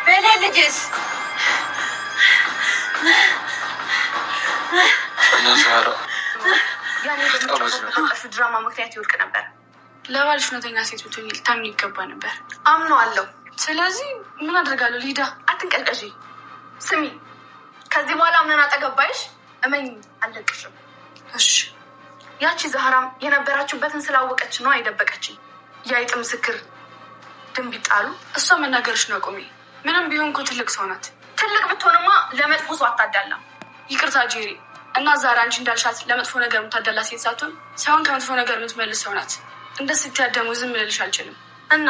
በለልጅስ ያኔ በመጨረሻ ድራማ ምክንያት ይወድቅ ነበር። ለባልሽ እውነተኛ ሴት ብትሆኚ ልታምኚ ይገባ ነበር። አምነዋለሁ። ስለዚህ ምን አደርጋለሁ? ሊዳ አትንቀልቀዢ። ስሚ፣ ከዚህ በኋላ ምንን አጠገባይሽ እመኝ አልለቅሽም። እሺ። ያቺ ዛህራም የነበራችሁበትን ስላወቀች ነው አይደበቀችኝ። የአይጥ ምስክር ድንብ ይጣሉ። እሷ መናገርሽ ነው ቁሚ። ምንም ቢሆን እኮ ትልቅ ሰው ናት። ትልቅ ብትሆንማ ለመጥፎ ሰው አታዳላም። ይቅርታ ጄሪ። እና ዛሬ አንቺ እንዳልሻት ለመጥፎ ነገር የምታደላ ሴት ሳትሆን ሳይሆን ከመጥፎ ነገር የምትመልስ ሰው ናት። እንደ ስትያደሙ ዝም ልልሽ አልችልም። እና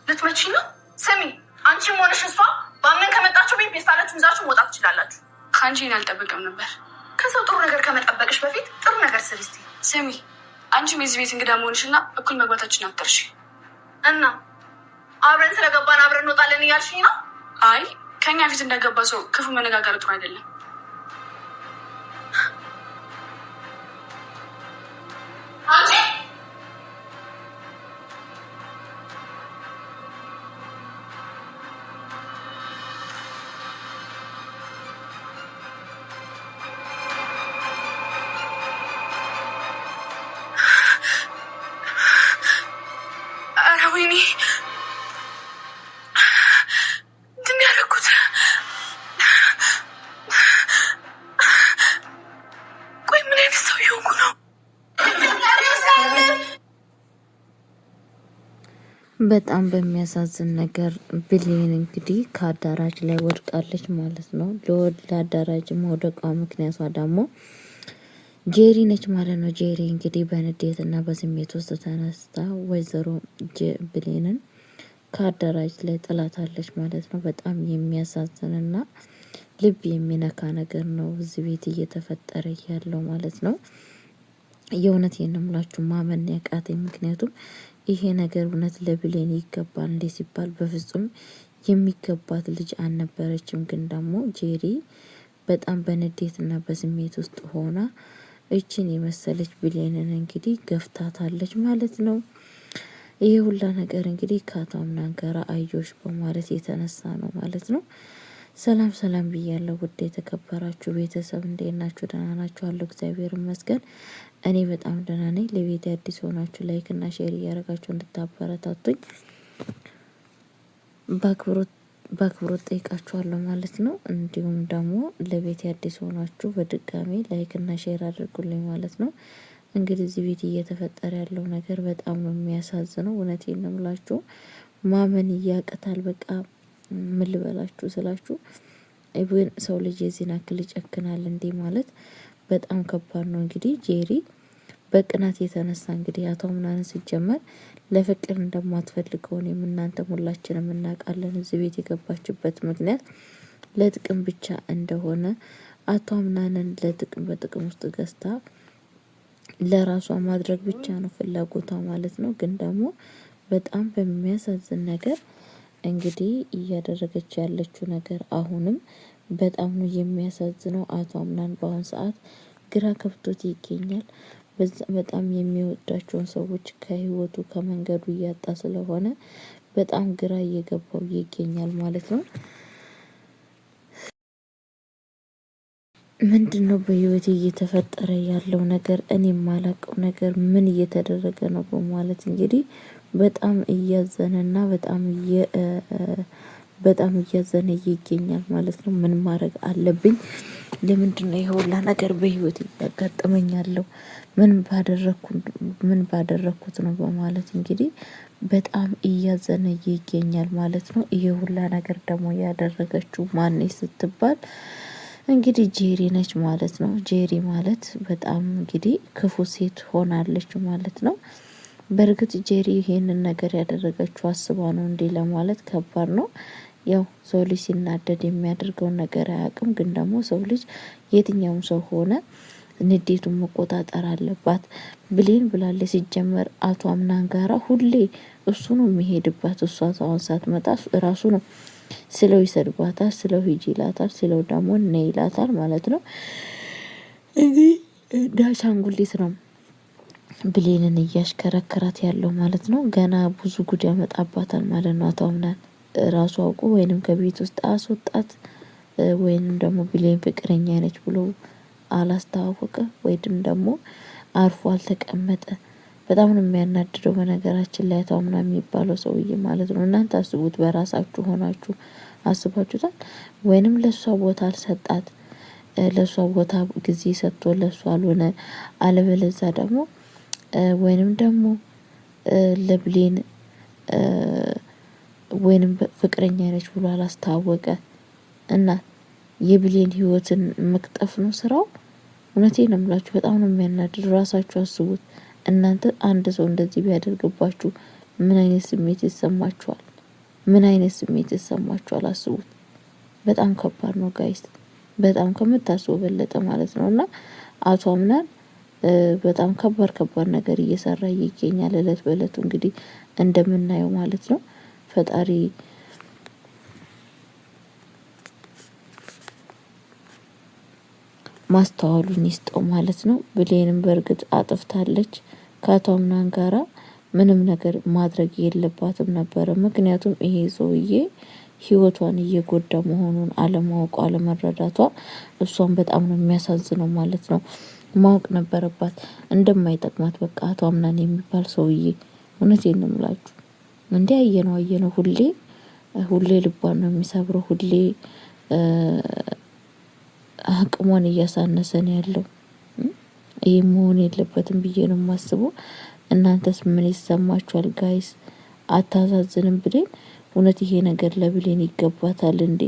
ልትመቺ ነው? ስሚ፣ አንቺም ሆነሽ እሷ በአመን ከመጣችሁ ቤት ፔስታላችሁ ይዛችሁ መውጣት ትችላላችሁ። ከአንቺ ይህን አልጠብቅም ነበር። ከሰው ጥሩ ነገር ከመጠበቅሽ በፊት ጥሩ ነገር ስሪ እስኪ። ስሚ፣ አንቺም የዚህ ቤት እንግዳ መሆንሽና እኩል መግባታችን አትርሺ። እና አብረን ስለገባን አብረን እንወጣለን እያልሽኝ ነው? አይ፣ ከኛ ፊት እንደገባ ሰው ክፉ መነጋገር ጥሩ አይደለም። ወይኔ እንትን ያደረኩት ቆይ ምን አይነት ሰው የሆንኩ ነው? በጣም በሚያሳዝን ነገር ብሌን እንግዲህ ከአዳራጅ ላይ ወድቃለች ማለት ነው። ለአዳራጅ መውደቋ ምክንያቷ ደግሞ ጄሪ ነች ማለት ነው። ጄሪ እንግዲህ በንዴት እና በስሜት ውስጥ ተነስታ ወይዘሮ ብሌንን ከአዳራጅ ላይ ጥላታለች ማለት ነው። በጣም የሚያሳዝንና ልብ የሚነካ ነገር ነው እዚህ ቤት እየተፈጠረ ያለው ማለት ነው። የእውነት የነምላችሁ ማመን ያቃተኝ፣ ምክንያቱም ይሄ ነገር እውነት ለብሌን ይገባል እንዴ ሲባል በፍጹም የሚገባት ልጅ አልነበረችም። ግን ደግሞ ጄሪ በጣም በንዴትና በስሜት ውስጥ ሆና እችን የመሰለች ብሌንን እንግዲህ ገፍታታለች ማለት ነው። ይሄ ሁላ ነገር እንግዲህ ከአቶ አምናን ጋር አዮሽ በማለት የተነሳ ነው ማለት ነው። ሰላም ሰላም ብያለሁ ውድ የተከበራችሁ ቤተሰብ፣ እንዴት ናችሁ? ደህና ናችሁ? አለሁ እግዚአብሔር ይመስገን እኔ በጣም ደህና ነኝ። ለቤት አዲስ ሆናችሁ ላይክ እና ሼር እያደረጋችሁ እንድታበረታቱኝ በአክብሮት ጠይቃችኋለሁ ማለት ነው። እንዲሁም ደግሞ ለቤት አዲስ ሆናችሁ በድጋሚ ላይክ እና ሼር አድርጉልኝ ማለት ነው። እንግዲህ እዚህ ቤት እየተፈጠረ ያለው ነገር በጣም ነው የሚያሳዝነው። እውነቴን ነው የምላችሁ፣ ማመን እያቅታል። በቃ ምን ልበላችሁ ስላችሁ ሰው ልጅ የዚህን ያክል ይጨክናል እንዴ ማለት በጣም ከባድ ነው። እንግዲህ ጄሪ በቅናት የተነሳ እንግዲህ አቶ አምናንን ሲጀመር ለፍቅር እንደማትፈልገው እኔም እናንተም ሁላችንም እናውቃለን። እዚህ ቤት የገባችበት ምክንያት ለጥቅም ብቻ እንደሆነ አቶ አምናንን ለጥቅም በጥቅም ውስጥ ገዝታ ለራሷ ማድረግ ብቻ ነው ፍላጎቷ ማለት ነው። ግን ደግሞ በጣም በሚያሳዝን ነገር እንግዲህ እያደረገች ያለችው ነገር አሁንም በጣም ነው የሚያሳዝነው። አቶ አምናን በአሁን ሰዓት ግራ ከብቶት ይገኛል። በጣም የሚወዳቸውን ሰዎች ከህይወቱ ከመንገዱ እያጣ ስለሆነ በጣም ግራ እየገባው ይገኛል ማለት ነው። ምንድነው በህይወቴ እየተፈጠረ ያለው ነገር? እኔ የማላውቀው ነገር ምን እየተደረገ ነው በማለት እንግዲህ በጣም እያዘነና በጣም እያዘነ ይገኛል ማለት ነው። ምን ማድረግ አለብኝ? ለምንድነው ይሄ ሁላ ነገር በህይወቴ ያጋጥመኛለሁ? ምን ባደረኩት ነው በማለት እንግዲህ በጣም እያዘነ ይገኛል ማለት ነው። ይሄ ሁላ ነገር ደግሞ ያደረገችው ማነች ስትባል እንግዲህ ጄሪ ነች ማለት ነው። ጄሪ ማለት በጣም እንግዲህ ክፉ ሴት ሆናለች ማለት ነው። በእርግጥ ጄሪ ይሄንን ነገር ያደረገችው አስባ ነው እንዴ ለማለት ከባድ ነው። ያው ሰው ልጅ ሲናደድ የሚያደርገውን ነገር አያውቅም። ግን ደግሞ ሰው ልጅ የትኛውም ሰው ሆነ ንዴቱን መቆጣጠር አለባት። ብሌን ብላለች ሲጀመር አቶ አምናን ጋራ ሁሌ እሱ ነው የሚሄድባት። እሷ አሁን ሳትመጣ ራሱ ነው ስለው ይሰድባታል፣ ስለው ሂጂ ይላታል፣ ስለው ደግሞ ነይ ይላታል ማለት ነው። እንግዲህ ዳሻንጉሊት ነው ብሌንን እያሽከረከራት ያለው ማለት ነው። ገና ብዙ ጉድ ያመጣባታል ማለት ነው አቶ አምናን። ራሱ አውቆ ወይንም ከቤት ውስጥ አስወጣት ወይንም ደግሞ ብሌን ፍቅረኛ ነች ብሎ አላስተዋወቀ ወይንም ደግሞ አርፎ አልተቀመጠ። በጣም ነው የሚያናድደው። በነገራችን ላይ አቶ አምና የሚባለው ሰውዬ ማለት ነው። እናንተ አስቡት፣ በራሳችሁ ሆናችሁ አስባችሁታል? ወይንም ለሷ ቦታ አልሰጣት፣ ለሷ ቦታ ጊዜ ሰጥቶ ለሷ አልሆነ። አለበለዛ ደግሞ ወይንም ደግሞ ለብሌን ወይንም ፍቅረኛ ነች ብሎ አላስተዋወቀ እና የብሌን ህይወትን መቅጠፍ ነው ስራው። እውነቴን ነው የምላችሁ፣ በጣም ነው የሚያናድድ። ራሳችሁ አስቡት እናንተ አንድ ሰው እንደዚህ ቢያደርግባችሁ ምን አይነት ስሜት ይሰማችኋል? ምን አይነት ስሜት ይሰማችኋል? አስቡት። በጣም ከባድ ነው ጋይስ፣ በጣም ከምታስቡ በለጠ ማለት ነው። እና አቶ አምናን በጣም ከባድ ነገር እየሰራ ይገኛል። እለት በእለቱ እንግዲህ እንደምናየው ማለት ነው። ፈጣሪ ማስተዋሉን ይስጠው ማለት ነው። ብሌንም በእርግጥ አጥፍታለች። ከአቶ አምናን ጋራ ምንም ነገር ማድረግ የለባትም ነበረ። ምክንያቱም ይሄ ሰውዬ ህይወቷን እየጎዳ መሆኑን አለማወቋ አለመረዳቷ እሷን በጣም ነው የሚያሳዝነው ማለት ነው። ማወቅ ነበረባት እንደማይጠቅማት። በቃ አቶ አምናን የሚባል ሰውዬ እውነቴን ነው የምላችሁ። እንዴ አየነው ሁሌ ልቧን ነው የሚሰብረው። ሁሌ አቅሟን እያሳነሰ ነው ያለው። ይህ መሆን የለበትም ብዬ ነው የማስበው። እናንተስ ምን ይሰማችኋል ጋይስ? አታሳዝንም ብሌን? እውነት ይሄ ነገር ለብሌን ይገባታል እንዴ?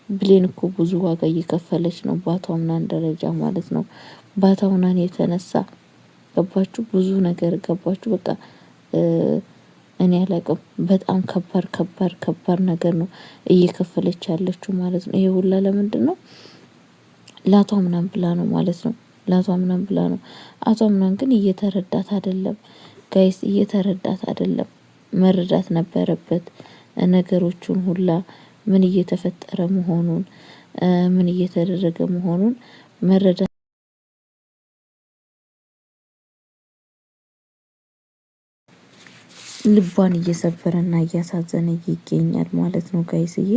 ብሌን እኮ ብዙ ዋጋ እየከፈለች ነው በአቶ አምናን ደረጃ ማለት ነው። በአቶ አምናን የተነሳ ገባችሁ? ብዙ ነገር ገባችሁ? በቃ እኔ አላቅም። በጣም ከባድ ነገር ነው እየከፈለች ያለችው ማለት ነው። ይሄ ሁላ ለምንድን ነው? ለአቶ አምናን ብላ ነው ማለት ነው። ለአቶ አምናን ብላ ነው። አቶ አምናን ግን እየተረዳት አይደለም ጋይስ፣ እየተረዳት አይደለም። መረዳት ነበረበት ነገሮቹን ሁላ ምን እየተፈጠረ መሆኑን ምን እየተደረገ መሆኑን መረዳት ልቧን እየሰበረና እያሳዘነ ይገኛል ማለት ነው ጋይስዬ።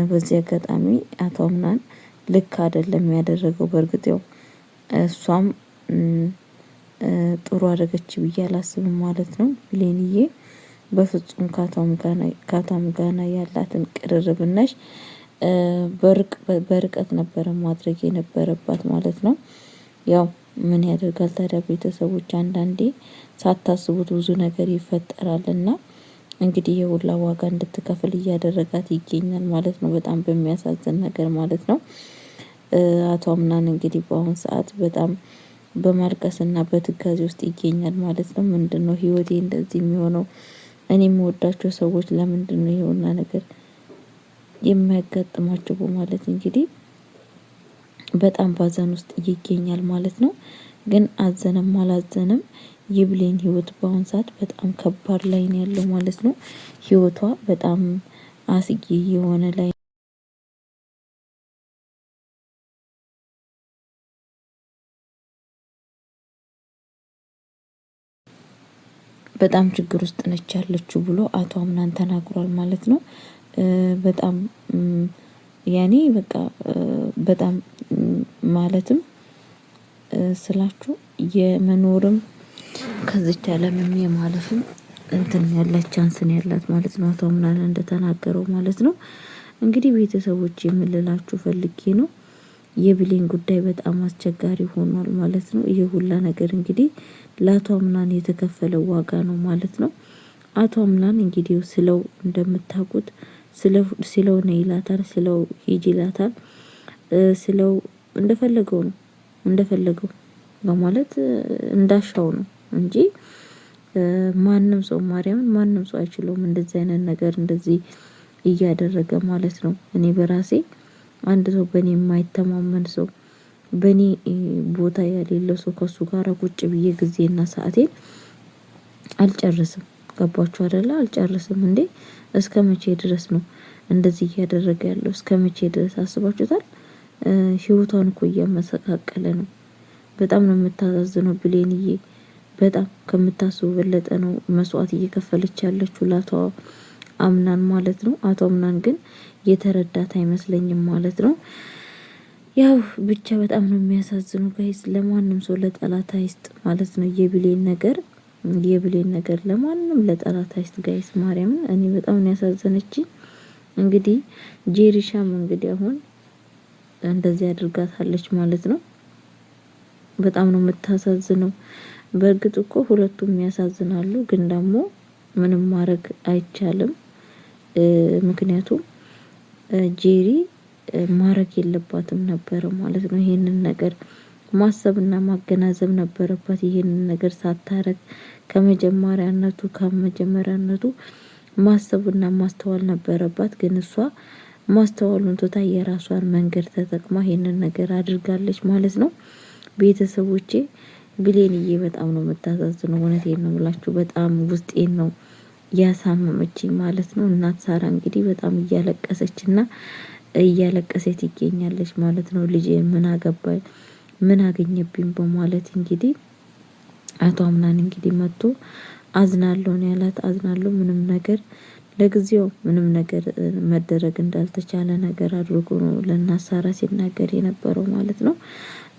በዚህ አጋጣሚ አቶ አምናን ልክ አይደለም ያደረገው። በእርግጥ ያው እሷም ጥሩ አደረገች ብዬ አላስብም ማለት ነው። ብሌንዬ በፍጹም ከአቶም ጋና ያላትን ቅርርብነሽ በርቀት ነበረ ማድረግ የነበረባት ማለት ነው። ያው ምን ያደርጋል ታዲያ ቤተሰቦች፣ አንዳንዴ ሳታስቡት ብዙ ነገር ይፈጠራልና እንግዲህ የሁላ ዋጋ እንድትከፍል እያደረጋት ይገኛል ማለት ነው። በጣም በሚያሳዝን ነገር ማለት ነው። አቶ አምናን እንግዲህ በአሁን ሰዓት በጣም በማልቀስና በትካዜ ውስጥ ይገኛል ማለት ነው። ምንድነው ህይወቴ እንደዚህ የሚሆነው? እኔ የምወዳቸው ሰዎች ለምንድነው የሆነ ነገር የሚያጋጥማቸው በማለት እንግዲህ በጣም ባዘን ውስጥ ይገኛል ማለት ነው። ግን አዘነም አላዘነም የብሌን ህይወት በአሁን ሰዓት በጣም ከባድ ላይ ነው ያለው ማለት ነው። ህይወቷ በጣም አስጊ የሆነ ላይ በጣም ችግር ውስጥ ነች ያለችው ብሎ አቶ አምናን ተናግሯል ማለት ነው። በጣም ያኔ በቃ በጣም ማለትም ስላችሁ የመኖርም ከዚች ዓለምም የማለፍም እንትን ያላት ቻንስ ነው ያላት ማለት ነው። አቶ አምናን እንደተናገረው ማለት ነው። እንግዲህ ቤተሰቦች የምልላችሁ ፈልጌ ነው የብሌን ጉዳይ በጣም አስቸጋሪ ሆኗል ማለት ነው። ይሄ ሁላ ነገር እንግዲህ ለአቶ አምናን የተከፈለው ዋጋ ነው ማለት ነው። አቶ አምናን እንግዲህ ስለው እንደምታውቁት ስለው ነው ይላታል፣ ስለው ሂጂ ይላታል፣ ስለው እንደፈለገው ነው እንደፈለገው በማለት እንዳሻው ነው እንጂ ማንም ሰው ማርያምን ማንም ሰው አይችለውም እንደዚህ አይነት ነገር እንደዚህ እያደረገ ማለት ነው። እኔ በራሴ አንድ ሰው በእኔ የማይተማመን ሰው በእኔ ቦታ ያሌለው ሰው ከሱ ጋር ቁጭ ብዬ ጊዜና ሰዓቴን አልጨርስም። ገባችሁ አይደለ? አልጨርስም እንዴ! እስከ መቼ ድረስ ነው እንደዚህ እያደረገ ያለው? እስከ መቼ ድረስ አስባችሁታል? ህይወቷን እኮ እያመሰቃቀለ ነው። በጣም ነው የምታሳዝነው ብሌንዬ። በጣም ከምታስቡ በለጠ ነው መስዋዕት እየከፈለች ያለችው ለአቶ አምናን ማለት ነው። አቶ አምናን ግን የተረዳት አይመስለኝም ማለት ነው። ያው ብቻ በጣም ነው የሚያሳዝነው ጋይስ። ለማንም ሰው ለጠላት አይስጥ ማለት ነው። የብሌን ነገር ለማንም ለጠላት አይስጥ ጋይስ። ማርያምን እኔ በጣም ነው ያሳዘነችኝ። እንግዲህ ጄሪሻም እንግዲህ አሁን እንደዚህ አድርጋታለች ማለት ነው። በጣም ነው የምታሳዝነው። በእርግጥ እኮ ሁለቱም ያሳዝናሉ፣ ግን ደግሞ ምንም ማድረግ አይቻልም። ምክንያቱም ጄሪ ማድረግ የለባትም ነበር ማለት ነው። ይሄንን ነገር ማሰብና ማገናዘብ ነበረባት። ይሄንን ነገር ሳታረግ ከመጀመሪያነቱ ማሰብና ማስተዋል ነበረባት። ግን እሷ ማስተዋሉን ትታ የራሷን መንገድ ተጠቅማ ይሄንን ነገር አድርጋለች ማለት ነው። ቤተሰቦቼ ብሌንዬ በጣም ነው የምታሳዝነው። እውነቴን ነው ብላችሁ በጣም ውስጤን ነው ያሳመመችኝ ማለት ነው። እናት ሳራ እንግዲህ በጣም እያለቀሰችና እያለቀሰች ትገኛለች ማለት ነው። ልጄ ምን አገኘብኝ በማለት እንግዲህ አቶ አምናን እንግዲህ መጥቶ አዝናለሁ ነው ያላት። አዝናለሁ ምንም ነገር ለጊዜው ምንም ነገር መደረግ እንዳልተቻለ ነገር አድርጎ ነው ለእናት ሳራ ሲናገር የነበረው ማለት ነው።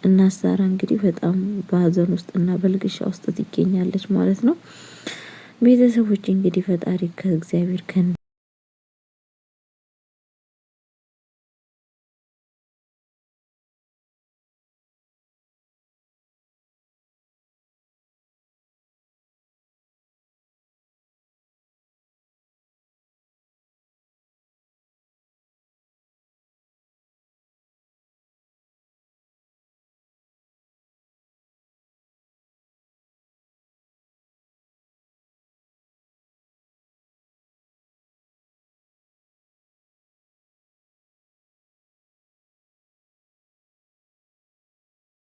እናት ሳራ እንግዲህ በጣም በሀዘን ውስጥና በልግሻ ውስጥ ትገኛለች ማለት ነው። ቤተሰቦች እንግዲህ ፈጣሪ ከእግዚአብሔር